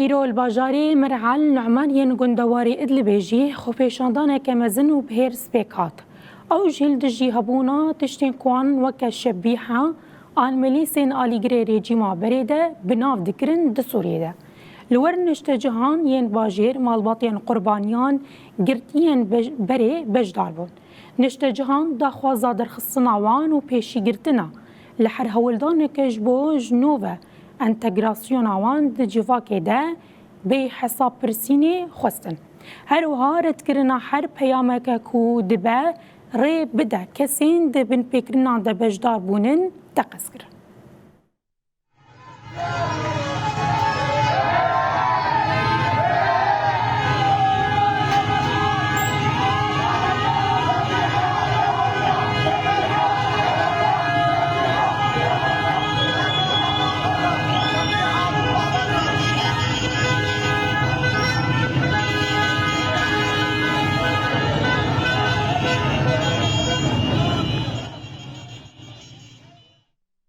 ایرو الباجاری مرعل نعمانیان گندواری ادلبیجی خوپیشاندان کمزن و بهر سپیکات. او جیل دجی هبونا تشتین کوان وکا شبیحا آن ملیسین آلیگری رژیما بریده بناو دکرن ده سوریه ده. لور نشت جهان ین باجیر مالباتین قربانیان گرتین بری بجدار بود. نشت جهان دا خوازا در خصناوان و پیشی گرتنا لحر هولدان کجبو جنوبه انتگراسیون آوان ده جواکه ده به حساب پرسینی خواستن. هر وها رد کرنا هر پیامک کو دبه ری بده کسین ده بین پیکرنا ده بجدار بونن تقص کرن.